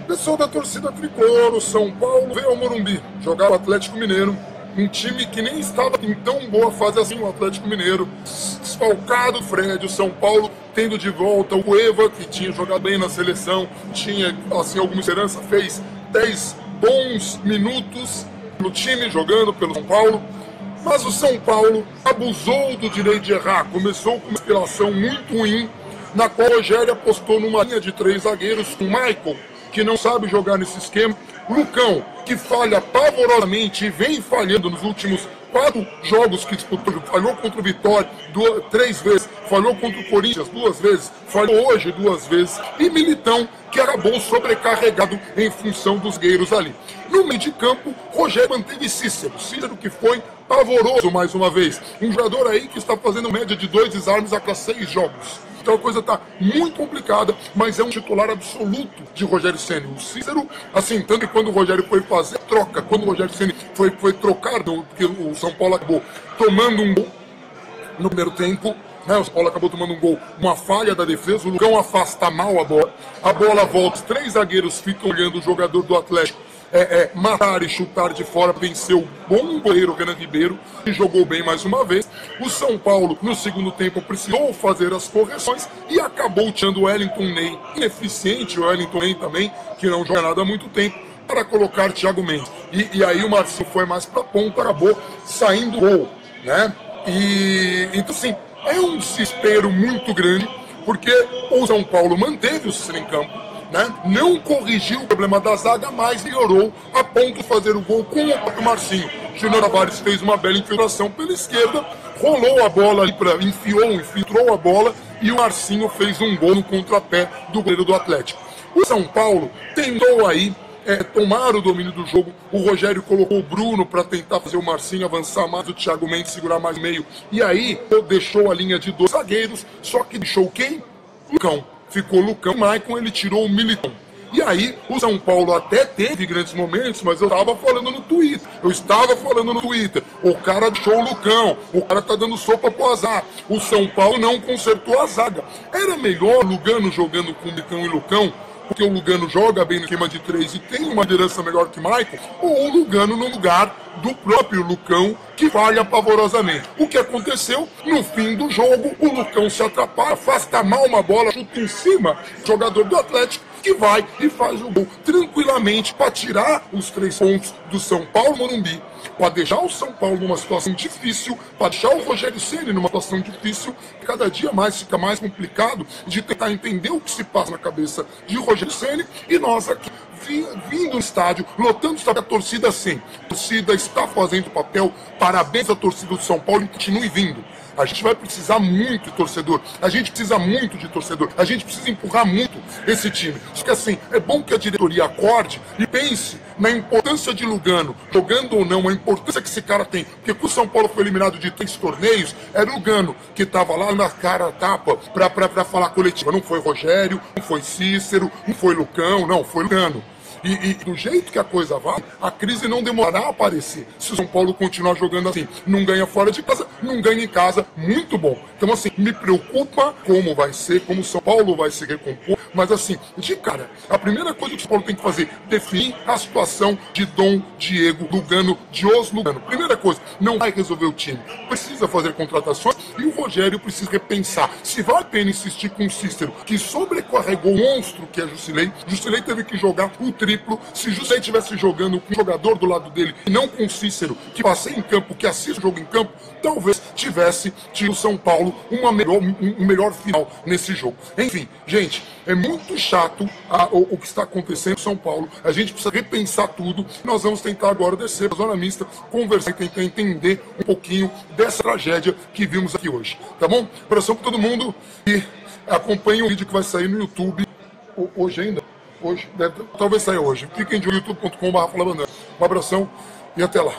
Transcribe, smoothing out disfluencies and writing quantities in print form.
Pessoal da torcida tricolor, o São Paulo veio ao Morumbi jogar o Atlético Mineiro, um time que nem estava em tão boa fase assim, o Atlético Mineiro, desfalcado o Fred, o São Paulo tendo de volta o Cueva, que tinha jogado bem na seleção, tinha assim alguma esperança, fez 10 bons minutos no time jogando pelo São Paulo, mas o São Paulo abusou do direito de errar, começou com uma inspiração muito ruim, na qual o Rogério apostou numa linha de 3 zagueiros, com o Michael, que não sabe jogar nesse esquema, Lucão, que falha pavorosamente e vem falhando nos últimos 4 jogos que disputou, falhou contra o Vitória 3 vezes, falhou contra o Corinthians 2 vezes, falhou hoje 2 vezes, e Militão, que acabou sobrecarregado em função dos guerreiros ali. No meio de campo, Rogério manteve Cícero que foi pavoroso mais uma vez, um jogador aí que está fazendo média de 2 desarmes a cada 6 jogos. Então a coisa está muito complicada, mas é um titular absoluto de Rogério Ceni. O Cícero, assim, tanto que quando o Rogério foi fazer troca, quando o Rogério Ceni foi trocar, porque o São Paulo acabou tomando um gol no primeiro tempo, né? O São Paulo acabou tomando um gol, uma falha da defesa, o Lucão afasta mal a bola volta, os 3 zagueiros ficam olhando o jogador do Atlético matar e chutar de fora, venceu o bom goleiro Renan Ribeiro, que jogou bem mais uma vez. O São Paulo, no segundo tempo, precisou fazer as correções e acabou tirando o Wellington Ney, ineficiente o Wellington Ney também, que não joga nada há muito tempo, para colocar Thiago Mendes. E aí o Marcinho foi mais para a ponta, acabou saindo gol, né? Então, assim, é um desespero muito grande, porque o São Paulo manteve o Cícero em campo, né? Não corrigiu o problema da zaga, mas melhorou a ponto de fazer o gol com o próprio Marcinho. Júnior Tavares fez uma bela infiltração pela esquerda, rolou a bola ali, infiltrou a bola, e o Marcinho fez um gol no contrapé do goleiro do Atlético. O São Paulo tentou aí tomar o domínio do jogo. O Rogério colocou o Bruno para tentar fazer o Marcinho avançar mais, o Thiago Mendes segurar mais meio, e aí deixou a linha de 2 zagueiros, só que deixou quem? Lucão. Ficou Lucão, Maicon, ele tirou o Militão. E aí, o São Paulo até teve grandes momentos, mas eu estava falando no Twitter. O cara deixou o Lucão, o cara tá dando sopa pro azar. O São Paulo não consertou a zaga. Era melhor o Lugano jogando com Militão e Lucão, porque o Lugano joga bem no esquema de 3 e tem uma liderança melhor que Maicon, ou o Lugano no lugar do próprio Lucão, que falha pavorosamente. O que aconteceu? No fim do jogo, o Lucão se atrapalha, afasta mal uma bola, chuta em cima do jogador do Atlético, que vai e faz o gol tranquilamente para tirar os 3 pontos do São Paulo Morumbi, para deixar o São Paulo numa situação difícil, para deixar o Rogério Ceni numa situação difícil, cada dia mais fica mais complicado de tentar entender o que se passa na cabeça de Rogério Ceni, e nós aqui vindo no estádio, lotando a torcida sim. A torcida está fazendo o papel, parabéns à torcida do São Paulo e continue vindo. A gente vai precisar muito de torcedor, a gente precisa muito de torcedor, a gente precisa empurrar muito esse time. Só que assim, é bom que a diretoria acorde e pense na importância de Lugano, jogando ou não, a importância que esse cara tem. Porque quando o São Paulo foi eliminado de 3 torneios, era o Lugano que estava lá na cara tapa para falar coletiva. Não foi Rogério, não foi Cícero, não foi Lucão, não, foi Lugano. E do jeito que a coisa vai, a crise não demorará a aparecer. Se o São Paulo continuar jogando assim, não ganha fora de casa, não ganha em casa, muito bom. Então assim, me preocupa como vai ser, como o São Paulo vai se recompor, mas assim, de cara, a primeira coisa que o São Paulo tem que fazer, definir a situação de Dom, Diego, Lugano, Dios Lugano. Primeira coisa, não vai resolver o time. Precisa fazer contratações e o Rogério precisa repensar. Se vale a pena insistir com o Cícero, que sobrecarregou o monstro que é Jusilei. Jusilei teve que jogar o triplo. Se Jusilei estivesse jogando com um jogador do lado dele e não com o Cícero, que passeia em campo, que assiste o jogo em campo, talvez tivesse tido o São Paulo um melhor final nesse jogo. Enfim, gente, é muito chato o que está acontecendo em São Paulo. A gente precisa repensar tudo. Nós vamos tentar agora descer para a zona mista, conversar e tentar entender um pouquinho dessa tragédia que vimos aqui hoje. Tá bom? Abração para todo mundo e acompanhe o vídeo que vai sair no YouTube hoje ainda. Hoje, talvez saia hoje. Fiquem de youtube.com/FalaBandeira. Um abração e até lá.